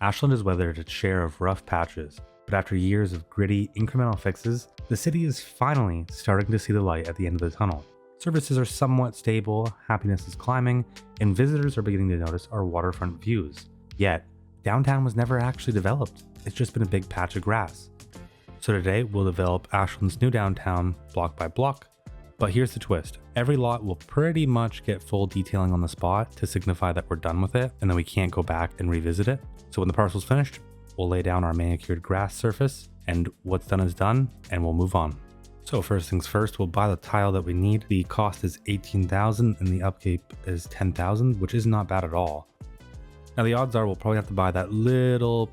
Ashland has weathered its share of rough patches, but after years of gritty, incremental fixes, the city is finally starting to see the light at the end of the tunnel. Services are somewhat stable, happiness is climbing, and visitors are beginning to notice our waterfront views. Yet, downtown was never actually developed. It's just been a big patch of grass. So today, we'll develop Ashland's new downtown block by block. But here's the twist. Every lot will pretty much get full detailing on the spot to signify that we're done with it and then we can't go back and revisit it. So when the parcel's finished, we'll lay down our manicured grass surface and what's done is done and we'll move on. So first things first, we'll buy the tile that we need. The cost is $18,000 and the upkeep is $10,000, which is not bad at all. Now the odds are we'll probably have to buy that little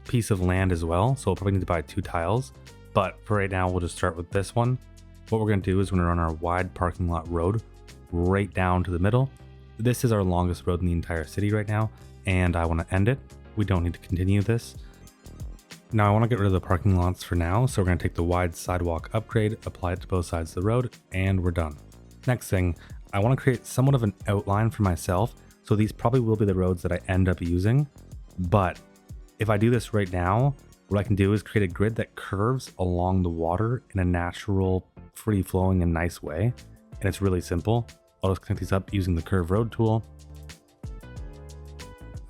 piece of land as well, so we'll probably need to buy 2 tiles. But for right now, we'll just start with this one. What we're going to do is we're going to run our wide parking lot road right down to the middle. This is our longest road in the entire city right now, and I want to end it. We don't need to continue this. Now I want to get rid of the parking lots for now, so we're going to take the wide sidewalk upgrade, apply it to both sides of the road, and we're done. Next thing, I want to create somewhat of an outline for myself, so these probably will be the roads that I end up using. But if I do this right now, what I can do is create a grid that curves along the water in a natural, free-flowing and nice way, and it's really simple. I'll just connect these up using the curve road tool.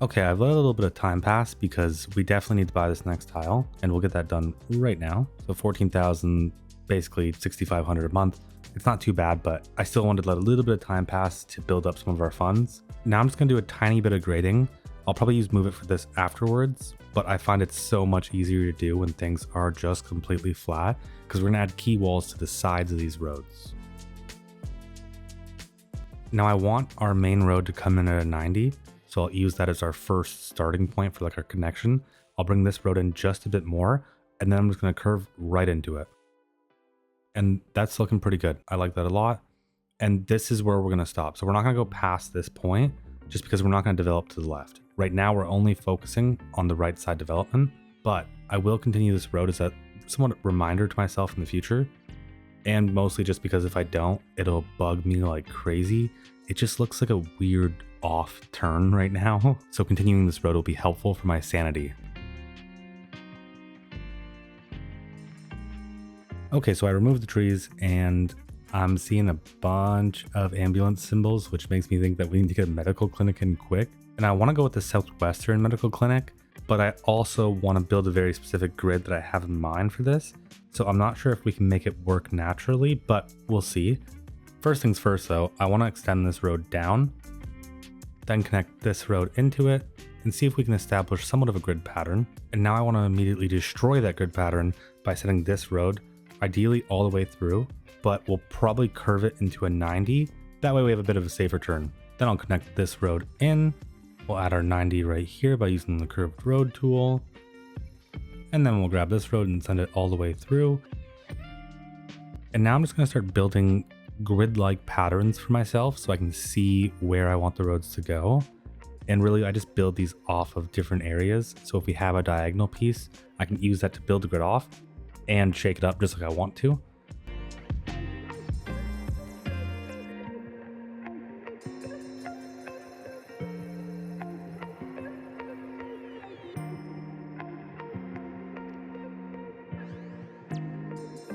Okay, I've let a little bit of time pass because we definitely need to buy this next tile, and we'll get that done right now. So 14,000, basically 6,500 a month. It's not too bad, but I still wanted to let a little bit of time pass to build up some of our funds. Now I'm just gonna do a tiny bit of grading. I'll probably use Move It for this afterwards, but I find it so much easier to do when things are just completely flat, because we're gonna add key walls to the sides of these roads. Now I want our main road to come in at a 90, so I'll use that as our first starting point for like our connection. I'll bring this road in just a bit more, and then I'm just gonna curve right into it. And that's looking pretty good. I like that a lot. And this is where we're gonna stop. So we're not gonna go past this point just because we're not gonna develop to the left. Right now, we're only focusing on the right side development, but I will continue this road as a somewhat reminder to myself in the future. And mostly just because if I don't, it'll bug me like crazy. It just looks like a weird off turn right now. So continuing this road will be helpful for my sanity. Okay, so I removed the trees and I'm seeing a bunch of ambulance symbols, which makes me think that we need to get a medical clinic in quick. And I want to go with the Southwestern Medical Clinic, but I also want to build a very specific grid that I have in mind for this. So I'm not sure if we can make it work naturally, but we'll see. First things first though, I want to extend this road down, then connect this road into it and see if we can establish somewhat of a grid pattern. And now I want to immediately destroy that grid pattern by setting this road ideally all the way through, but we'll probably curve it into a 90. That way we have a bit of a safer turn. Then I'll connect this road in. We'll add our 90 right here by using the curved road tool. And then we'll grab this road and send it all the way through. And now I'm just going to start building grid-like patterns for myself so I can see where I want the roads to go. And really, I just build these off of different areas. So if we have a diagonal piece, I can use that to build the grid off and shake it up just like I want to.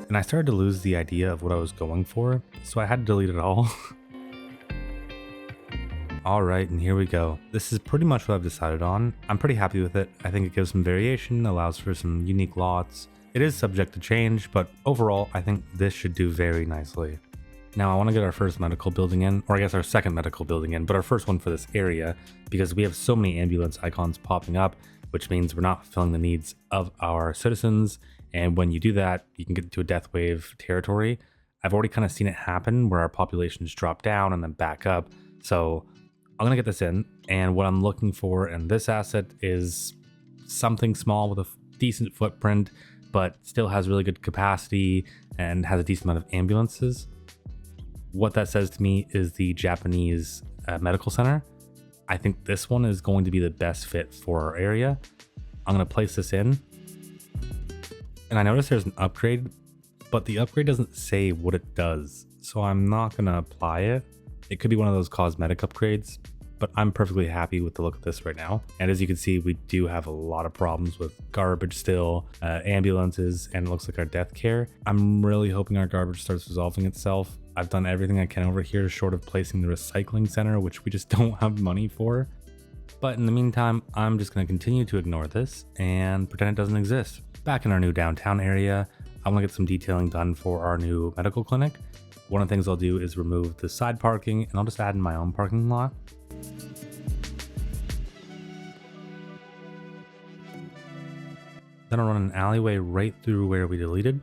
And I started to lose the idea of what I was going for, so I had to delete it all. Alright, and here we go. This is pretty much what I've decided on. I'm pretty happy with it. I think it gives some variation, allows for some unique lots. It is subject to change, but overall, I think this should do very nicely. Now I want to get our first medical building in, or I guess our second medical building in, but our first one for this area, because we have so many ambulance icons popping up, which means we're not fulfilling the needs of our citizens. And when you do that, you can get into a death wave territory. I've already kind of seen it happen where our populations drop down and then back up. So I'm going to get this in. And what I'm looking for in this asset is something small with a decent footprint, but still has really good capacity and has a decent amount of ambulances. What that says to me is the Japanese medical center. I think this one is going to be the best fit for our area. I'm going to place this in. And I noticed there's an upgrade, but the upgrade doesn't say what it does. So I'm not going to apply it. It could be one of those cosmetic upgrades. but I'm perfectly happy with the look of this right now. And as you can see, we do have a lot of problems with garbage still, ambulances, and it looks like our death care. I'm really hoping our garbage starts resolving itself. I've done everything I can over here short of placing the recycling center, which we just don't have money for. But in the meantime, I'm just going to continue to ignore this and pretend it doesn't exist. Back in our new downtown area, I want to get some detailing done for our new medical clinic. One of the things I'll do is remove the side parking, and I'll just add in my own parking lot. Then I'll run an alleyway right through where we deleted.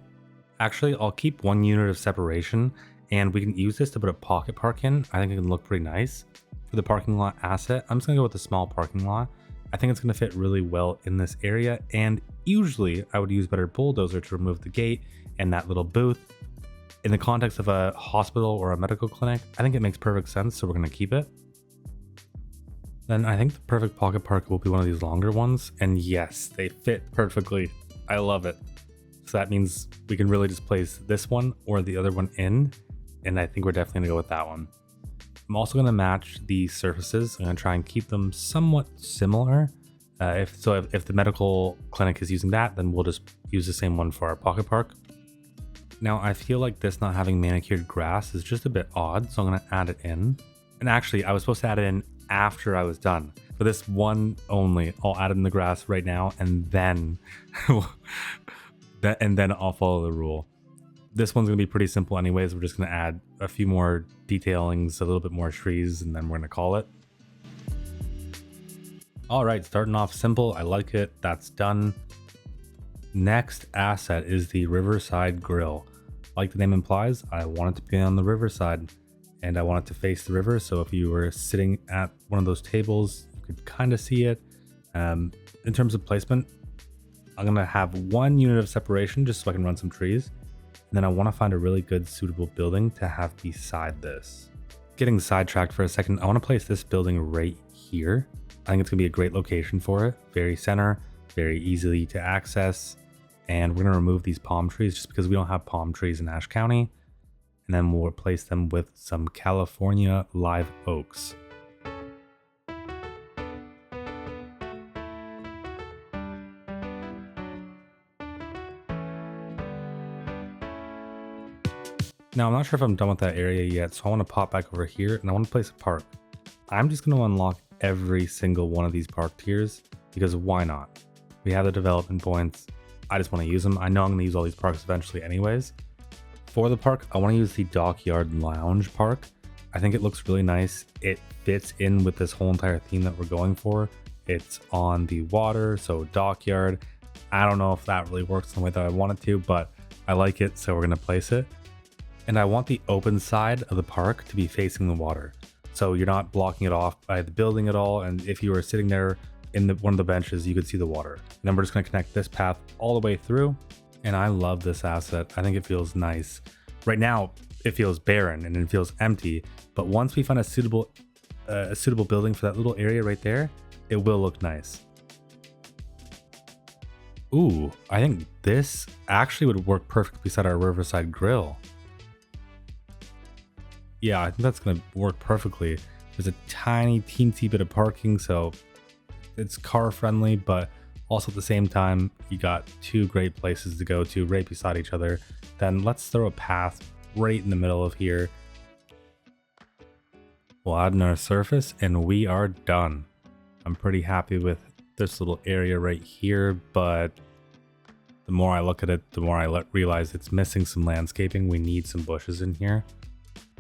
Actually, I'll keep 1 unit of separation, and we can use this to put a pocket park in. I think it can look pretty nice. For the parking lot asset, I'm just going to go with a small parking lot. I think it's going to fit really well in this area, and usually I would use better bulldozer to remove the gate and that little booth. In the context of a hospital or a medical clinic, I think it makes perfect sense, so we're going to keep it. Then I think the perfect pocket park will be one of these longer ones, and yes, they fit perfectly. I love it. So that means we can really just place this one or the other one in, and I think we're definitely going to go with that one. I'm also going to match the surfaces. I'm going to try and keep them somewhat similar. If the medical clinic is using that, then we'll just use the same one for our pocket park. Now, I feel like this not having manicured grass is just a bit odd, so I'm going to add it in. And actually, I was supposed to add it in after I was done. For this one only, I'll add in the grass right now, and then I'll follow the rule. This one's going to be pretty simple anyways. We're just going to add a few more detailings, a little bit more trees, and then we're going to call it. All right, starting off simple. I like it. That's done. Next asset is the Riverside Grill. Like the name implies, I want it to be on the riverside, and I want it to face the river. So if you were sitting at one of those tables, you could kind of see it. In terms of placement, I'm going to have 1 unit of separation just so I can run some trees. And then I want to find a really good suitable building to have beside this. Getting sidetracked for a second, I want to place this building right here. I think it's going to be a great location for it. Very center, very easily to access. And we're going to remove these palm trees just because we don't have palm trees in Ashe County. And then we'll replace them with some California live oaks. Now, I'm not sure if I'm done with that area yet, so I want to pop back over here and I want to place a park. I'm just going to unlock every single one of these park tiers because why not? We have the development points. I just want to use them. I know I'm going to use all these parks eventually anyways. For the park, I want to use the Dockyard Lounge Park. I think it looks really nice. It fits in with this whole entire theme that we're going for. It's on the water, so dockyard. I don't know if that really works the way that I want it to, but I like it, so we're going to place it. And I want the open side of the park to be facing the water. So you're not blocking it off by the building at all. And if you were sitting there in one of the benches, you could see the water. And then we're just going to connect this path all the way through. And I love this asset. I think it feels nice. Right now, it feels barren and it feels empty. But once we find a suitable building for that little area right there, it will look nice. Ooh, I think this actually would work perfectly beside our Riverside Grill. Yeah, I think that's going to work perfectly. There's a tiny teensy bit of parking, so it's car friendly, but also at the same time, you got 2 great places to go to right beside each other. Then let's throw a path right in the middle of here. We'll add in our surface and we are done. I'm pretty happy with this little area right here, but the more I look at it, the more I realize it's missing some landscaping. We need some bushes in here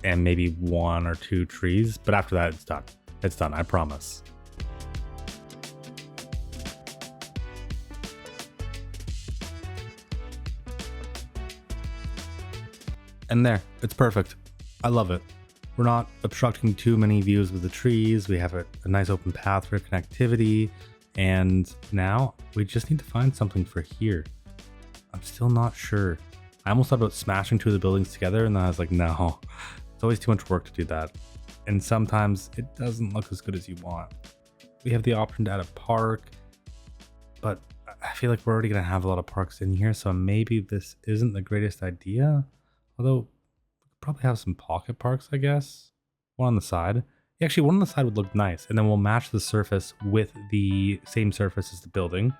and maybe 1 or 2 trees, but after that, it's done. It's done, I promise. And there, it's perfect. I love it. We're not obstructing too many views with the trees. We have a nice open path for connectivity. And now we just need to find something for here. I'm still not sure. I almost thought about smashing 2 of the buildings together, and then I was like, no, it's always too much work to do that. And sometimes it doesn't look as good as you want. We have the option to add a park, but I feel like we're already going to have a lot of parks in here, so maybe this isn't the greatest idea. Although, we could probably have some pocket parks, I guess. One on the side. Actually, one on the side would look nice, and then we'll match the surface with the same surface as the building.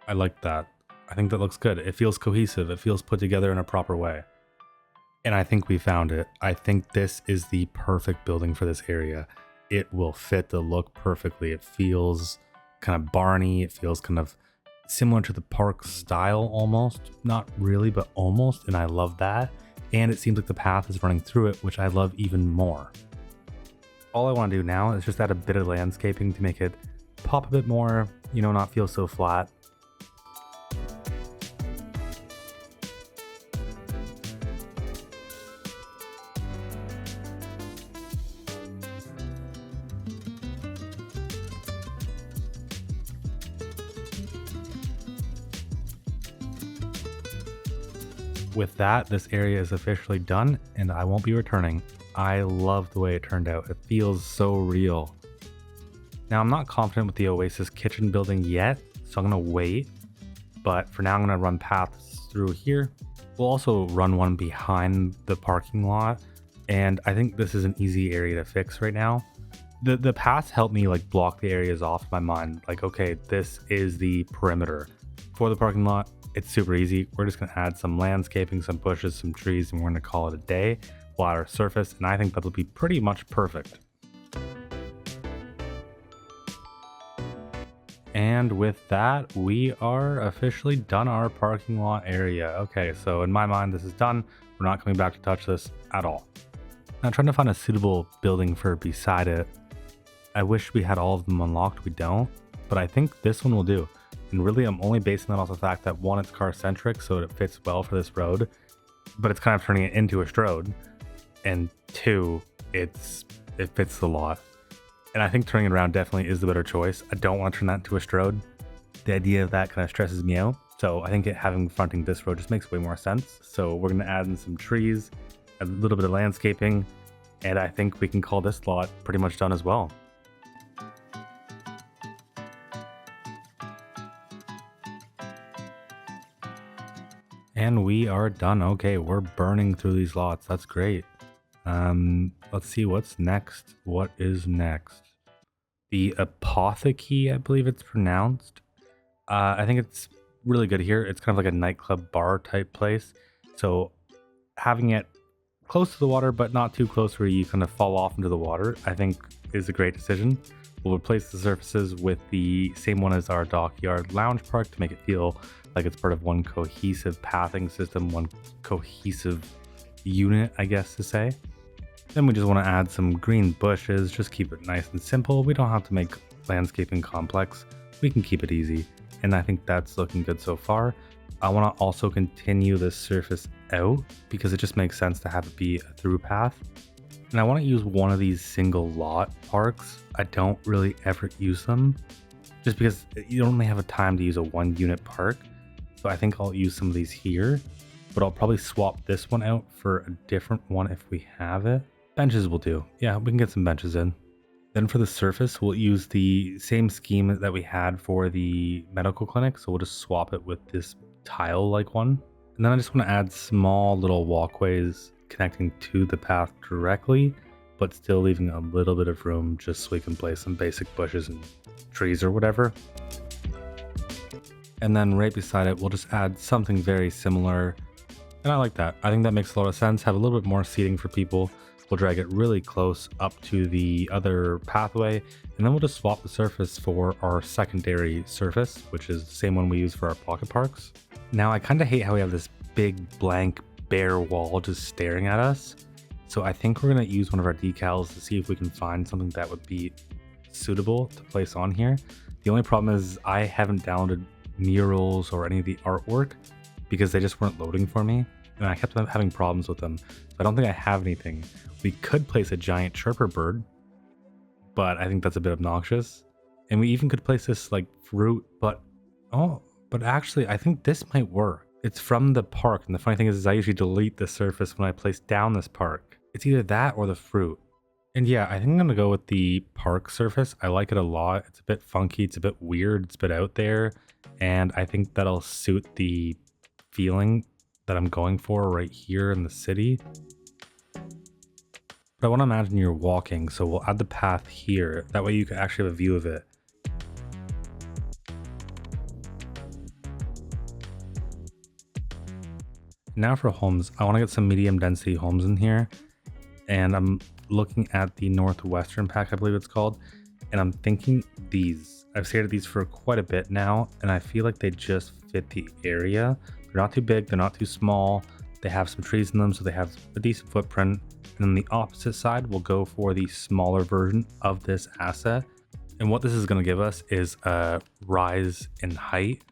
I like that. I think that looks good. It feels cohesive. It feels put together in a proper way. And I think we found it. I think this is the perfect building for this area. It will fit the look perfectly. It feels kind of barny. It feels kind of similar to the park style almost. Not really, but almost. And I love that. And it seems like the path is running through it, which I love even more. All I want to do now is just add a bit of landscaping to make it pop a bit more, you know, not feel so flat. With that, this area is officially done and I won't be returning. I love the way it turned out. It feels so real. Now, I'm not confident with the Oasis kitchen building yet, so I'm going to wait. But for now, I'm going to run paths through here. We'll also run one behind the parking lot. And I think this is an easy area to fix right now. The paths help me like block the areas off in my mind. Like, okay, this is the perimeter for the parking lot. It's super easy. We're just going to add some landscaping, some bushes, some trees, and we're going to call it a day. We'll add our surface, and I think that'll be pretty much perfect. And with that, we are officially done our parking lot area. Okay, so in my mind, this is done. We're not coming back to touch this at all. I'm trying to find a suitable building for beside it. I wish we had all of them unlocked. We don't, but I think this one will do. And really, I'm only basing that off the fact that one, it's car-centric, so it fits well for this road, but it's kind of turning it into a strode. And two, it fits the lot. And I think turning it around definitely is the better choice. I don't want to turn that into a strode. The idea of that kind of stresses me out. So I think having fronting this road just makes way more sense. So we're going to add in some trees, a little bit of landscaping, and I think we can call this lot pretty much done as well. And we are done. Okay, we're burning through these lots. That's great. Let's see what's next. What is next? The Apothecary, I believe it's pronounced. I think it's really good here. It's kind of like a nightclub bar type place. So having it close to the water, but not too close where you kind of fall off into the water, I think is a great decision. We'll replace the surfaces with the same one as our Dockyard Lounge Park to make it feel like it's part of one cohesive pathing system, one cohesive unit, I guess to say. Then we just want to add some green bushes, just keep it nice and simple. We don't have to make landscaping complex. We can keep it easy. And I think that's looking good so far. I want to also continue this surface out because it just makes sense to have it be a through path. And I want to use one of these single lot parks. I don't really ever use them just because you don't really have a time to use a 1 unit park. So I think I'll use some of these here, but I'll probably swap this one out for a different one if we have it. Benches will do. Yeah, we can get some benches in. Then for the surface, we'll use the same scheme that we had for the medical clinic. So we'll just swap it with this tile-like one. And then I just want to add small little walkways connecting to the path directly, but still leaving a little bit of room just so we can place some basic bushes and trees or whatever. And then right beside it, we'll just add something very similar. And I like that. I think that makes a lot of sense. Have a little bit more seating for people. We'll drag it really close up to the other pathway, and then we'll just swap the surface for our secondary surface, which is the same one we use for our pocket parks. Now, I kind of hate how we have this big blank bare wall just staring at us. So I think we're going to use one of our decals to see if we can find something that would be suitable to place on here. The only problem is I haven't downloaded murals or any of the artwork because they just weren't loading for me, and I kept having problems with them. So I don't think I have anything. We could place a giant chirper bird, but I think that's a bit obnoxious. And we even could place this like fruit, but actually I think this might work. It's from the park, and the funny thing is I usually delete the surface when I place down this park. It's either that or the fruit. And yeah, I think I'm gonna go with the park surface. I like it a lot. It's a bit funky, it's a bit weird, it's a bit out there, and I think that'll suit the feeling that I'm going for right here in the city. But I want to imagine you're walking, so we'll add the path here. That way you can actually have a view of it. Now for homes, I want to get some medium density homes in here. And I'm looking at the Northwestern pack, I believe it's called. And I'm thinking these. I've stared at these for quite a bit now, and I feel like they just fit the area. They're not too big, they're not too small. They have some trees in them, so they have a decent footprint. And then the opposite side, we'll go for the smaller version of this asset. And what this is going to give us is a rise in height.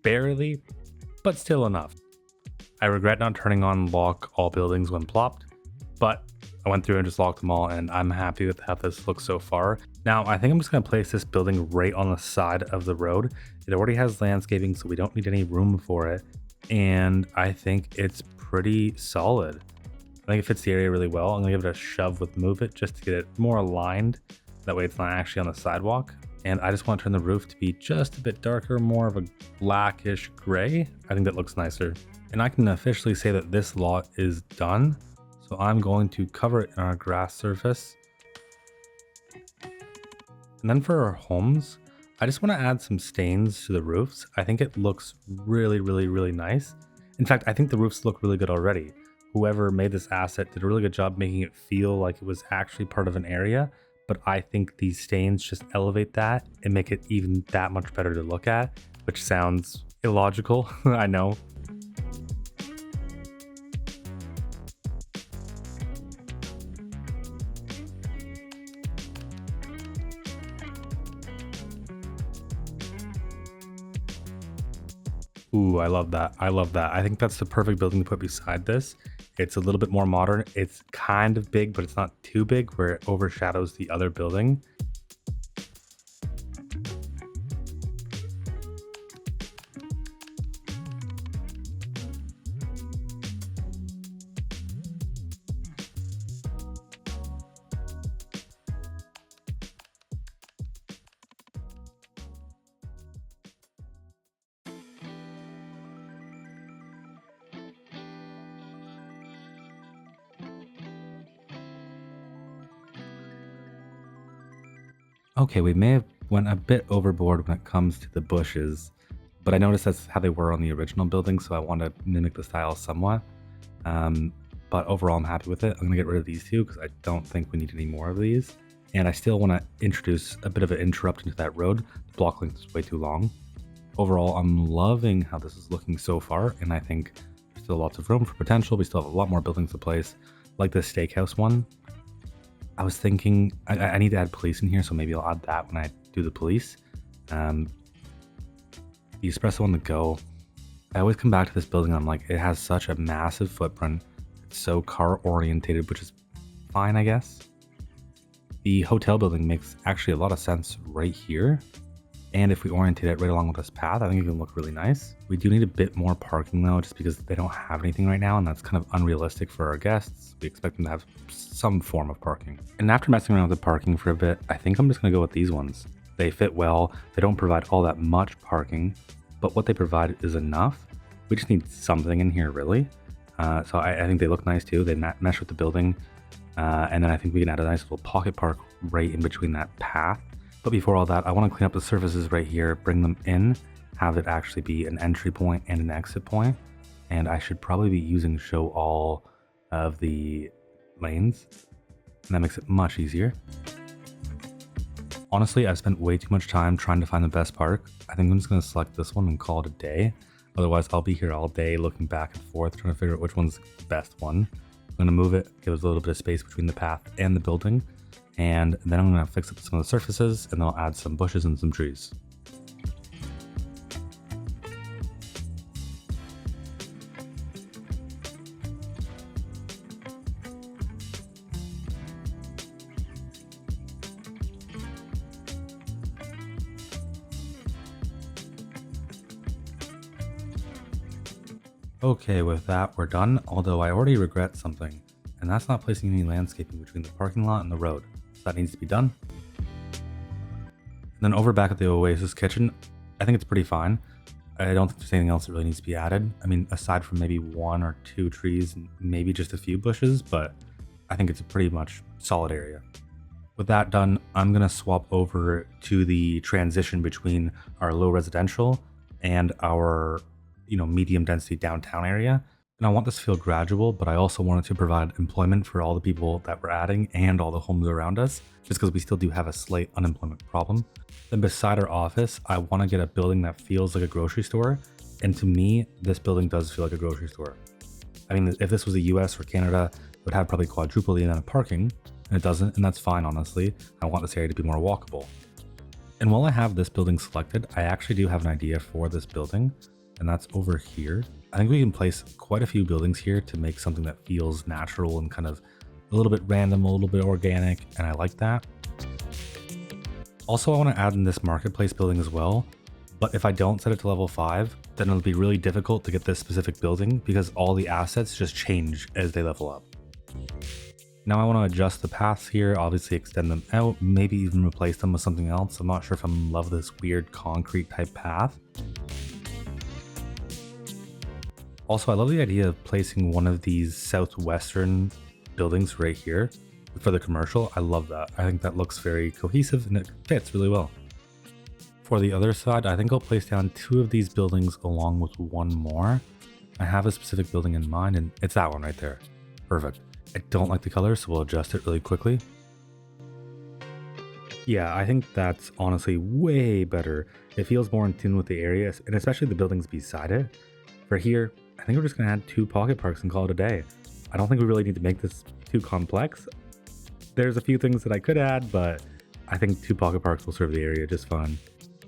Barely, but still enough. I regret not turning on lock all buildings when plopped, but I went through and just locked them all, and I'm happy with how this looks so far. Now, I think I'm just going to place this building right on the side of the road. It already has landscaping, so we don't need any room for it. And I think it's pretty solid. I think it fits the area really well. I'm going to give it a shove with Move It just to get it more aligned. That way it's not actually on the sidewalk. And I just want to turn the roof to be just a bit darker, more of a blackish gray. I think that looks nicer. And I can officially say that this lot is done. So I'm going to cover it in our grass surface. And then for our homes, I just want to add some stains to the roofs. I think it looks really, really, really nice. In fact, I think the roofs look really good already. Whoever made this asset did a really good job making it feel like it was actually part of an area. But I think these stains just elevate that and make it even that much better to look at, which sounds illogical, I know. Ooh, I love that. I love that. I think that's the perfect building to put beside this. It's a little bit more modern. It's kind of big, but it's not too big where it overshadows the other building. Okay, we may have went a bit overboard when it comes to the bushes, but I noticed that's how they were on the original building, so I want to mimic the style somewhat. But overall, I'm happy with it. I'm going to get rid of these two because I don't think we need any more of these. And I still want to introduce a bit of an interrupt into that road. The block length is way too long. Overall, I'm loving how this is looking so far, and I think there's still lots of room for potential. We still have a lot more buildings to place, like this steakhouse one. I was thinking I need to add police in here, so maybe I'll add that when I do the police. The espresso on the go. I always come back to this building and I'm like, it has such a massive footprint. It's so car orientated, which is fine, I guess. The hotel building makes actually a lot of sense right here. And if we orientate it right along with this path, I think it can look really nice. We do need a bit more parking though, just because they don't have anything right now, and that's kind of unrealistic for our guests. We expect them to have some form of parking. And after messing around with the parking for a bit, I think I'm just gonna go with these ones. They fit well, they don't provide all that much parking, but what they provide is enough. We just need something in here really. So I think they look nice too. They mesh with the building. And then I think we can add a nice little pocket park right in between that path. But before all that, I want to clean up the surfaces right here, bring them in, have it actually be an entry point and an exit point. And I should probably be using show all of the lanes. And that makes it much easier. Honestly, I've spent way too much time trying to find the best park. I think I'm just going to select this one and call it a day. Otherwise, I'll be here all day looking back and forth, trying to figure out which one's the best one. I'm going to move it, give us a little bit of space between the path and the building. And then I'm going to fix up some of the surfaces, and then I'll add some bushes and some trees. Okay, with that we're done, although I already regret something, and that's not placing any landscaping between the parking lot and the road. So that needs to be done. And then over back at the Oasis kitchen, I think it's pretty fine. I don't think there's anything else that really needs to be added. I mean, aside from maybe one or two trees and maybe just a few bushes, but I think it's a pretty much solid area. With that done, I'm going to swap over to the transition between our low residential and our, medium density downtown area. And I want this to feel gradual, but I also wanted to provide employment for all the people that we're adding and all the homes around us, just because we still do have a slight unemployment problem. Then beside our office, I want to get a building that feels like a grocery store. And to me, this building does feel like a grocery store. I mean, if this was the US or Canada, it would have probably quadruple the amount of parking, and it doesn't, and that's fine, honestly. I want this area to be more walkable. And while I have this building selected, I actually do have an idea for this building, and that's over here. I think we can place quite a few buildings here to make something that feels natural and kind of a little bit random, a little bit organic, and I like that. Also, I want to add in this marketplace building as well, but if I don't set it to level 5, then it'll be really difficult to get this specific building because all the assets just change as they level up. Now I want to adjust the paths here, obviously extend them out, maybe even replace them with something else. I'm not sure if I'm in love with this weird concrete type path. Also, I love the idea of placing one of these southwestern buildings right here for the commercial. I love that. I think that looks very cohesive and it fits really well. For the other side, I think I'll place down 2 of these buildings along with one more. I have a specific building in mind and it's that one right there. Perfect. I don't like the color, so we'll adjust it really quickly. Yeah, I think that's honestly way better. It feels more in tune with the area, and especially the buildings beside it. For here, I think we're just going to add 2 pocket parks and call it a day. I don't think we really need to make this too complex. There's a few things that I could add, but I think 2 pocket parks will serve the area just fine.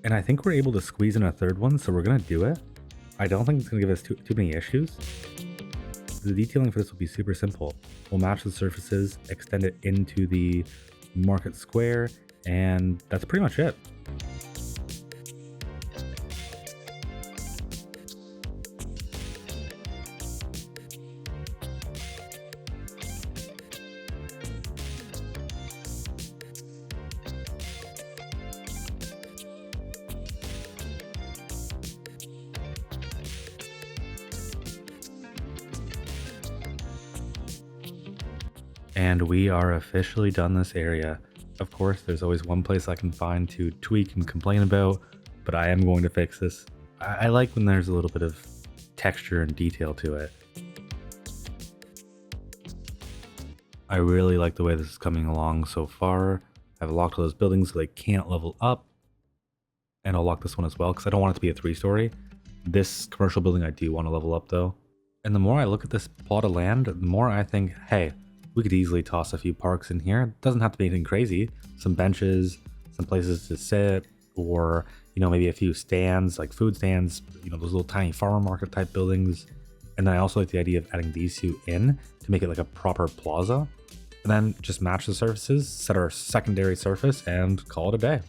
And I think we're able to squeeze in a third one, so we're going to do it. I don't think it's going to give us too many issues. The detailing for this will be super simple. We'll match the surfaces, extend it into the market square, and that's pretty much it. And we are officially done this area. Of course, there's always one place I can find to tweak and complain about, but I am going to fix this. I like when there's a little bit of texture and detail to it. I really like the way this is coming along so far. I've locked all those buildings so they can't level up. And I'll lock this one as well because I don't want it to be a 3-story. This commercial building I do want to level up though. And the more I look at this plot of land, the more I think, hey, we could easily toss a few parks in here. It doesn't have to be anything crazy. Some benches, some places to sit, or, maybe a few stands, like food stands, those little tiny farmer market type buildings. And then I also like the idea of adding these 2 in to make it like a proper plaza. And then just match the surfaces, set our secondary surface, and call it a day.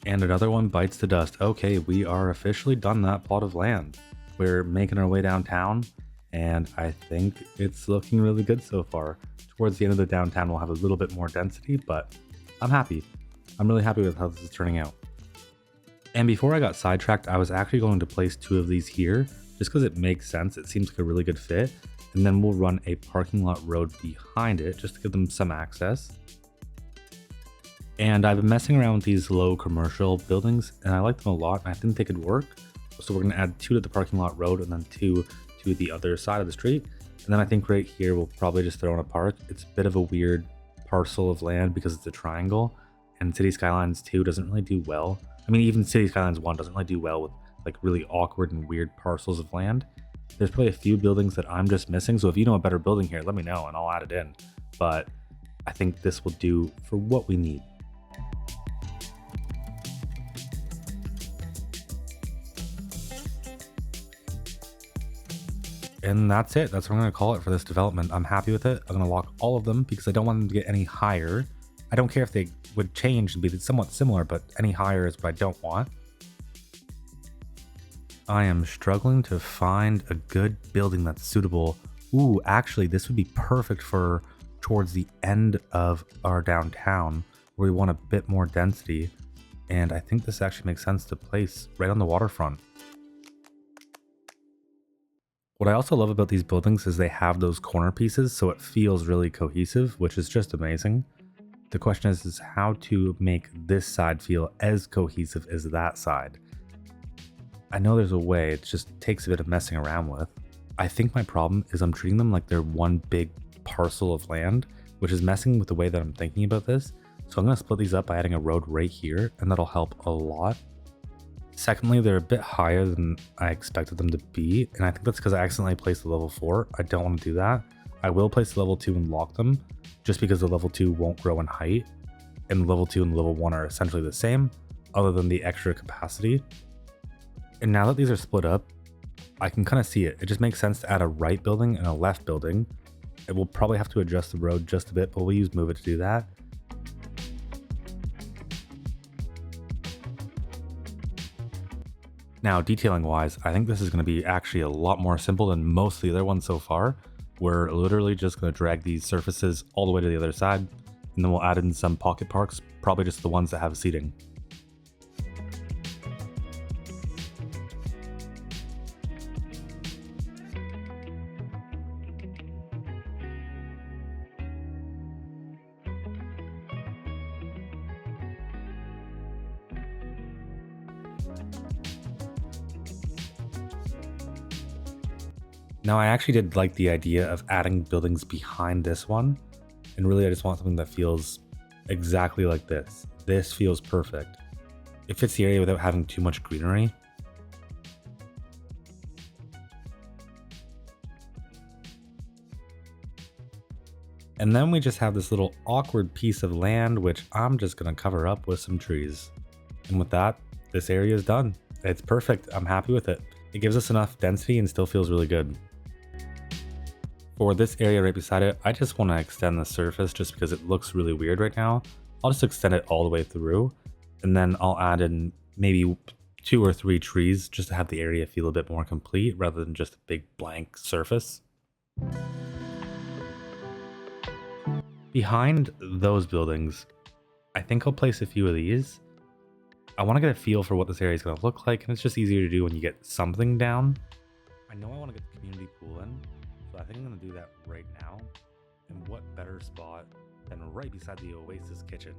And another one bites the dust. Okay, we are officially done that plot of land. We're making our way downtown, and I think it's looking really good so far. Towards the end of the downtown, we'll have a little bit more density, but I'm happy. I'm really happy with how this is turning out. And before I got sidetracked, I was actually going to place 2 of these here, just because it makes sense. It seems like a really good fit. And then we'll run a parking lot road behind it, just to give them some access. And I've been messing around with these low commercial buildings and I like them a lot and I think they could work. So we're going to add 2 to the parking lot road and then 2 to the other side of the street. And then I think right here we'll probably just throw in a park. It's a bit of a weird parcel of land because it's a triangle, and City Skylines 2 doesn't really do well. I mean, even City Skylines 1 doesn't really do well with like really awkward and weird parcels of land. There's probably a few buildings that I'm just missing. So if you know a better building here, let me know and I'll add it in. But I think this will do for what we need. And that's it. That's what I'm going to call it for this development. I'm happy with it. I'm going to lock all of them because I don't want them to get any higher. I don't care if they would change and be somewhat similar, but any higher is what I don't want. I am struggling to find a good building that's suitable. Ooh, actually, this would be perfect for towards the end of our downtown where we want a bit more density. And I think this actually makes sense to place right on the waterfront. What I also love about these buildings is they have those corner pieces, so it feels really cohesive, which is just amazing. The question is how to make this side feel as cohesive as that side. I know there's a way, it just takes a bit of messing around with. I think my problem is I'm treating them like they're one big parcel of land, which is messing with the way that I'm thinking about this. So I'm going to split these up by adding a road right here, and that'll help a lot. Secondly, they're a bit higher than I expected them to be, and I think that's because I accidentally placed the level 4. I don't want to do that. I will place the level 2 and lock them, just because the level 2 won't grow in height, and the level 2 and the level 1 are essentially the same, other than the extra capacity. And now that these are split up, I can kind of see it. It just makes sense to add a right building and a left building. It will probably have to adjust the road just a bit, but we'll use Move It to do that. Now, detailing wise, I think this is going to be actually a lot more simple than most of the other ones so far. We're literally just going to drag these surfaces all the way to the other side, and then we'll add in some pocket parks, probably just the ones that have seating. Now, I actually did like the idea of adding buildings behind this one, and really I just want something that feels exactly like this. This feels perfect. It fits the area without having too much greenery. And then we just have this little awkward piece of land, which I'm just going to cover up with some trees. And with that, this area is done. It's perfect. I'm happy with it. It gives us enough density and still feels really good. For this area right beside it, I just want to extend the surface just because it looks really weird right now. I'll just extend it all the way through, and then I'll add in maybe 2 or 3 trees just to have the area feel a bit more complete rather than just a big blank surface. Behind those buildings, I think I'll place a few of these. I want to get a feel for what this area is going to look like, and it's just easier to do when you get something down. I know I want to get the community pool in, so I think I'm going to do that right now. And what better spot than right beside the Oasis kitchen?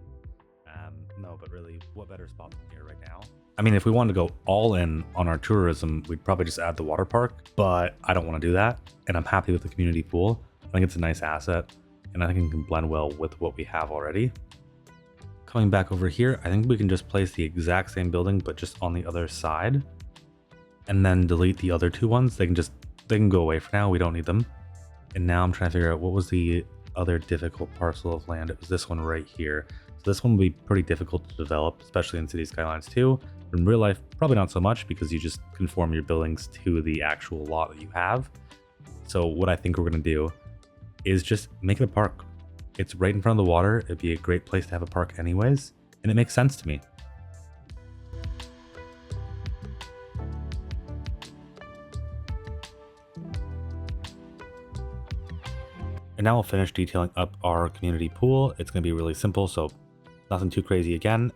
No, but really, what better spot than here right now? I mean, if we wanted to go all in on our tourism, we'd probably just add the water park, but I don't want to do that, and I'm happy with the community pool. I think it's a nice asset, and I think it can blend well with what we have already. Coming back over here, I think we can just place the exact same building, but just on the other side, and then delete the other 2 ones. They can go away for now. We don't need them. And now I'm trying to figure out what was the other difficult parcel of land. It was this one right here. So this one will be pretty difficult to develop, especially in City Skylines 2. In real life, probably not so much because you just conform your buildings to the actual lot that you have. So what I think we're going to do is just make it a park. It's right in front of the water. It'd be a great place to have a park anyways, and it makes sense to me. And now we'll finish detailing up our community pool. It's going to be really simple, so nothing too crazy again.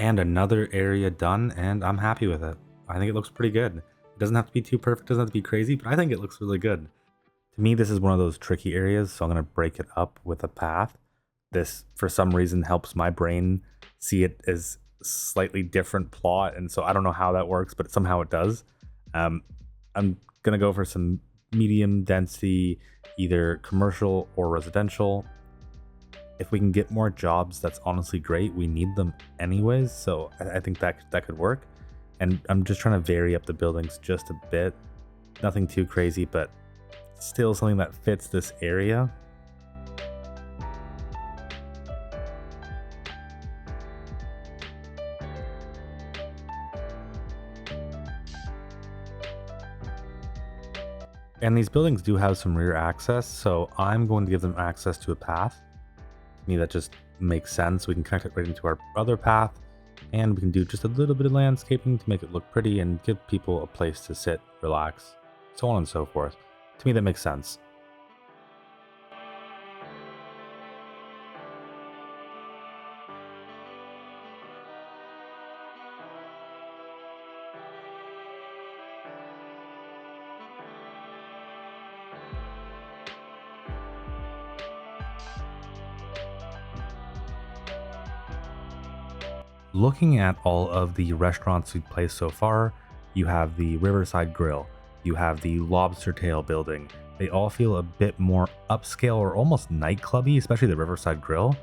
And another area done, and I'm happy with it. I think it looks pretty good. It doesn't have to be too perfect, doesn't have to be crazy, but I think it looks really good. To me, this is one of those tricky areas, so I'm going to break it up with a path. This, for some reason, helps my brain see it as slightly different plot, and so I don't know how that works, but somehow it does. I'm going to go for some medium density, either commercial or residential. If we can get more jobs, that's honestly great. We need them anyways, so I think that could work. And I'm just trying to vary up the buildings just a bit. Nothing too crazy, but still something that fits this area. And these buildings do have some rear access, so I'm going to give them access to a path. To me, that just makes sense. We can connect it right into our other path, and we can do just a little bit of landscaping to make it look pretty and give people a place to sit, relax, so on and so forth. To me, that makes sense. Looking at all of the restaurants we've placed so far, you have the Riverside Grill, you have the Lobster Tail building. They all feel a bit more upscale or almost nightclubby, especially the Riverside Grill.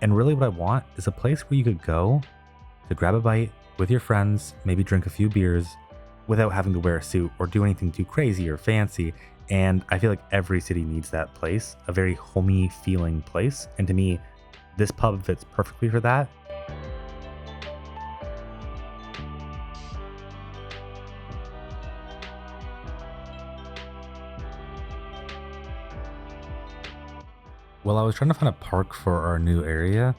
And really what I want is a place where you could go to grab a bite with your friends, maybe drink a few beers without having to wear a suit or do anything too crazy or fancy. And I feel like every city needs that place, a very homey feeling place. And to me, this pub fits perfectly for that. While I was trying to find a park for our new area,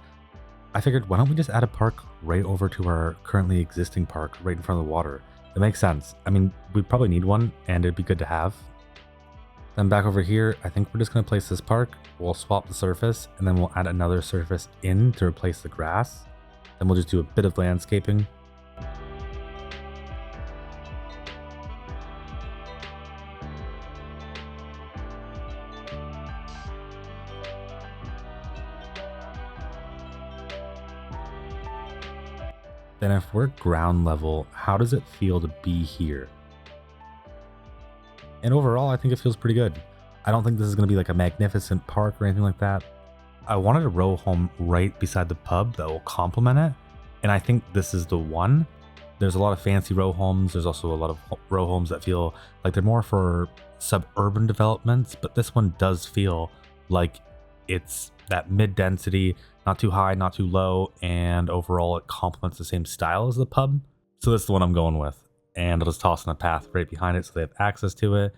I figured why don't we just add a park right over to our currently existing park right in front of the water. It makes sense. I mean, we probably need one and it'd be good to have. Then back over here, I think we're just going to place this park. We'll swap the surface and then we'll add another surface in to replace the grass. Then we'll just do a bit of landscaping. Then if we're ground level, how does it feel to be here? And overall, I think it feels pretty good. I don't think this is going to be like a magnificent park or anything like that. I wanted a row home right beside the pub that will complement it. And I think this is the one. There's a lot of fancy row homes. There's also a lot of row homes that feel like they're more for suburban developments. But this one does feel like it's that mid-density, not too high, not too low, and overall it complements the same style as the pub. So this is the one I'm going with. And I'll just toss in a path right behind it so they have access to it.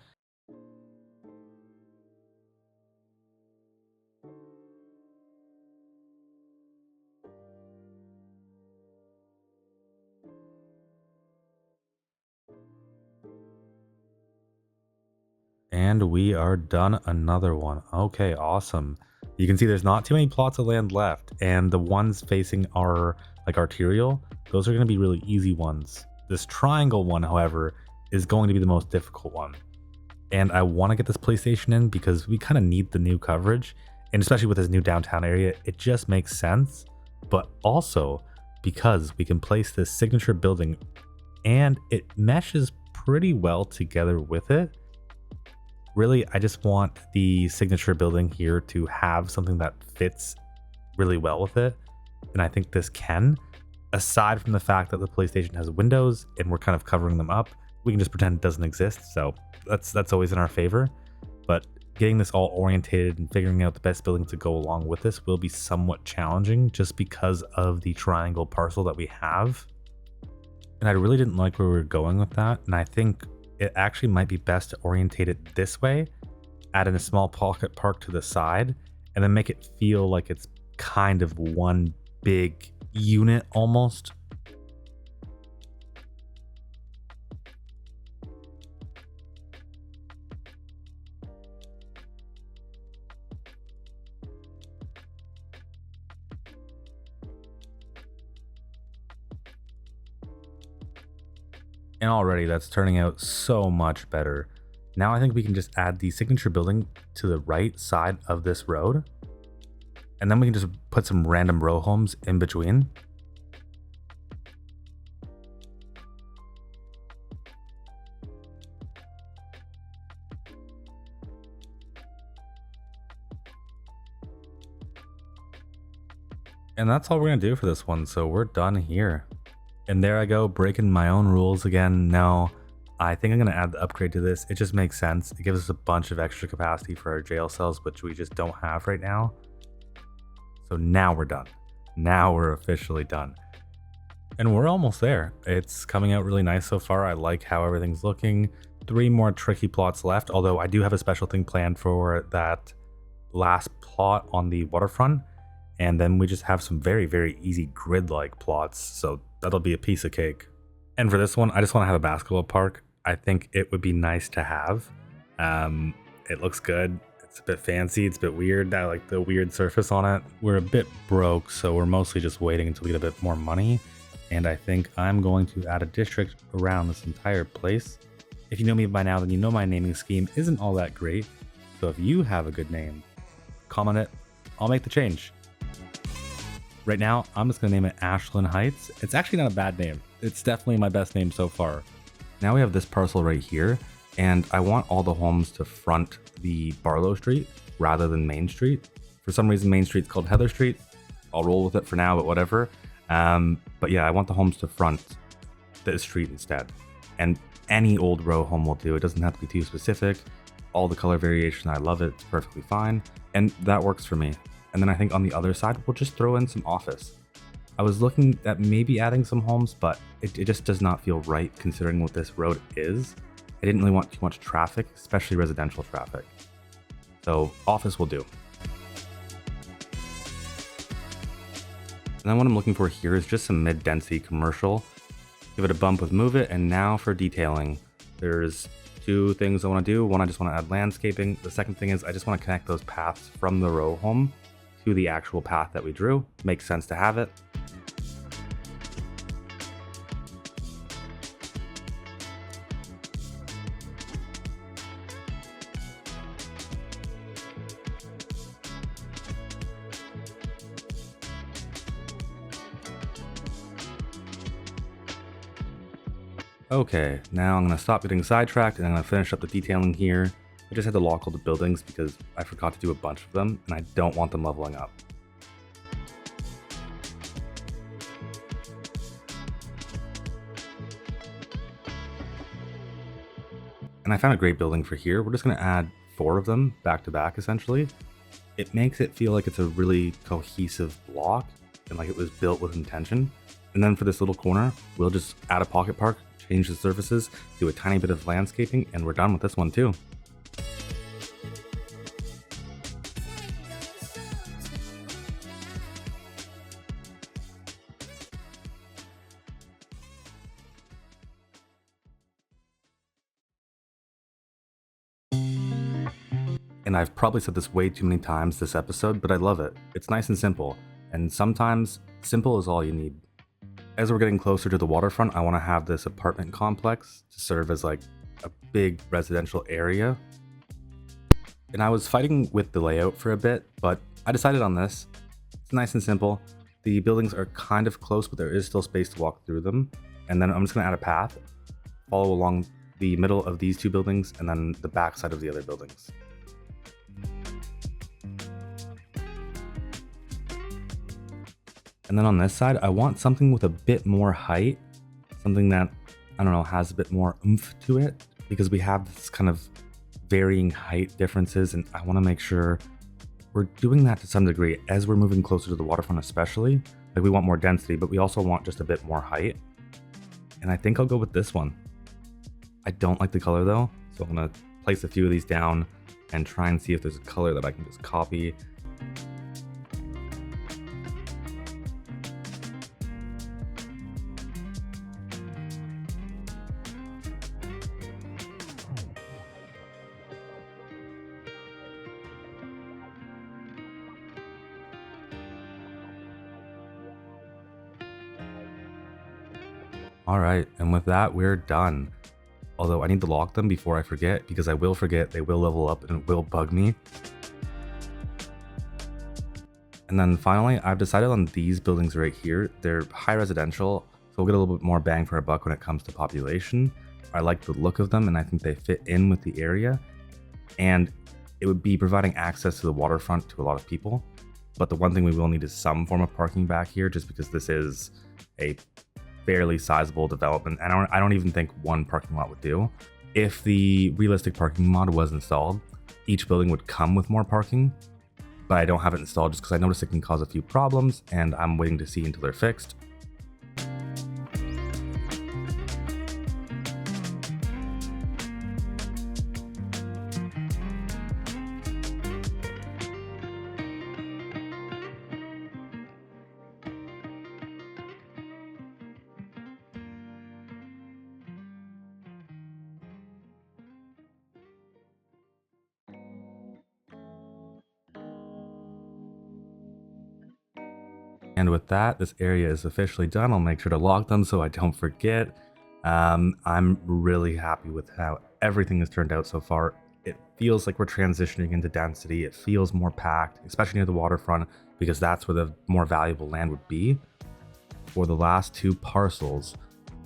And we are done another one. Okay, awesome. You can see there's not too many plots of land left, and the ones facing our like arterial, those are going to be really easy ones. This triangle one, however, is going to be the most difficult one. And I want to get this police station in because we kind of need the new coverage, and especially with this new downtown area, it just makes sense. But also because we can place this signature building and it meshes pretty well together with it. Really, I just want the signature building here to have something that fits really well with it. And I think this can, aside from the fact that the police station has windows and we're kind of covering them up, we can just pretend it doesn't exist. So that's always in our favor. But getting this all orientated and figuring out the best building to go along with this will be somewhat challenging just because of the triangle parcel that we have. And I really didn't like where we were going with that. And I think it actually might be best to orientate it this way, add in a small pocket park to the side, and then make it feel like it's kind of one big unit almost. And already that's turning out so much better. Now I think we can just add the signature building to the right side of this road. And then we can just put some random row homes in between. And that's all we're going to do for this one. So we're done here. And there I go, breaking my own rules again. No, I think I'm going to add the upgrade to this. It just makes sense. It gives us a bunch of extra capacity for our jail cells, which we just don't have right now. So now we're done. Now we're officially done. And we're almost there. It's coming out really nice so far. I like how everything's looking. 3 more tricky plots left, although I do have a special thing planned for that last plot on the waterfront. And then we just have some very, very easy grid-like plots. So that'll be a piece of cake. And for this one, I just want to have a basketball park. I think it would be nice to have. It looks good. It's a bit fancy. It's a bit weird. I like the weird surface on it. We're a bit broke, so we're mostly just waiting until we get a bit more money. And I think I'm going to add a district around this entire place. If you know me by now, then you know my naming scheme isn't all that great. So if you have a good name, comment it. I'll make the change. Right now, I'm just going to name it Ashlin Heights. It's actually not a bad name. It's definitely my best name so far. Now we have this parcel right here, and I want all the homes to front the Barlow Street rather than Main Street. For some reason, Main Street's called Heather Street. I'll roll with it for now, but whatever. But yeah, I want the homes to front the street instead. And any old row home will do. It doesn't have to be too specific. All the color variation, I love it. It's perfectly fine. And that works for me. And then I think on the other side, we'll just throw in some office. I was looking at maybe adding some homes, but it just does not feel right considering what this road is. I didn't really want too much traffic, especially residential traffic. So office will do. And then what I'm looking for here is just some mid-density commercial. Give it a bump with Move It, and now for detailing. There's 2 things I want to do. One, I just want to add landscaping. The second thing is I just want to connect those paths from the row home to the actual path that we drew. Makes sense to have it. Okay, now I'm going to stop getting sidetracked and I'm going to finish up the detailing here. I just had to lock all the buildings because I forgot to do a bunch of them and I don't want them leveling up. And I found a great building for here. We're just going to add 4 of them back to back essentially. It makes it feel like it's a really cohesive block and like it was built with intention. And then for this little corner, we'll just add a pocket park, change the surfaces, do a tiny bit of landscaping, and we're done with this one too. And I've probably said this way too many times this episode, but I love it. It's nice and simple, and sometimes simple is all you need. As we're getting closer to the waterfront, I want to have this apartment complex to serve as like a big residential area. And I was fighting with the layout for a bit, but I decided on this. It's nice and simple. The buildings are kind of close, but there is still space to walk through them. And then I'm just going to add a path, follow along the middle of these 2 buildings, and then the back side of the other buildings. And then on this side, I want something with a bit more height, something that, I don't know, has a bit more oomph to it, because we have this kind of varying height differences, and I want to make sure we're doing that to some degree as we're moving closer to the waterfront especially. Like we want more density, but we also want just a bit more height. And I think I'll go with this one. I don't like the color though, so I'm going to place a few of these down and try and see if there's a color that I can just copy. Alright, and with that, we're done. Although I need to lock them before I forget, because I will forget, they will level up, and it will bug me. And then finally, I've decided on these buildings right here. They're high residential, so we'll get a little bit more bang for our buck when it comes to population. I like the look of them, and I think they fit in with the area. And it would be providing access to the waterfront to a lot of people. But the one thing we will need is some form of parking back here, just because this is a fairly sizable development. I don't even think one parking lot would do. If the realistic parking mod was installed, each building would come with more parking, but I don't have it installed just because I noticed it can cause a few problems, and I'm waiting to see until they're fixed. And with that, this area is officially done. I'll make sure to log them so I don't forget. I'm really happy with how everything has turned out so far. It feels like we're transitioning into density. It feels more packed, especially near the waterfront, because that's where the more valuable land would be. For the last 2 parcels,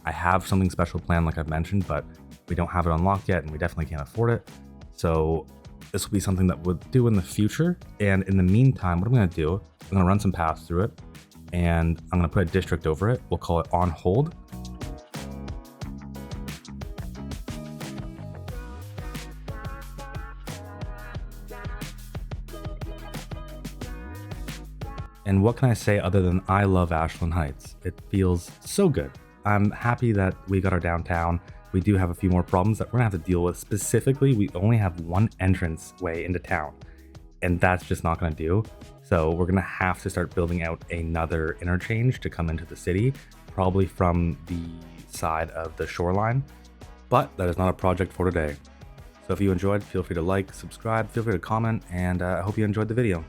I have something special planned, like I've mentioned, but we don't have it unlocked yet, and we definitely can't afford it. So this will be something that we'll do in the future. And in the meantime, what I'm going to do, I'm going to run some paths through it, and I'm going to put a district over it. We'll call it on hold. And what can I say other than I love Ashlin Heights? It feels so good. I'm happy that we got our downtown. We do have a few more problems that we're gonna have to deal with. Specifically, we only have one entrance way into town, and that's just not gonna do. So we're gonna have to start building out another interchange to come into the city, probably from the side of the shoreline. But that is not a project for today. So if you enjoyed, feel free to like, subscribe, feel free to comment, and I hope you enjoyed the video.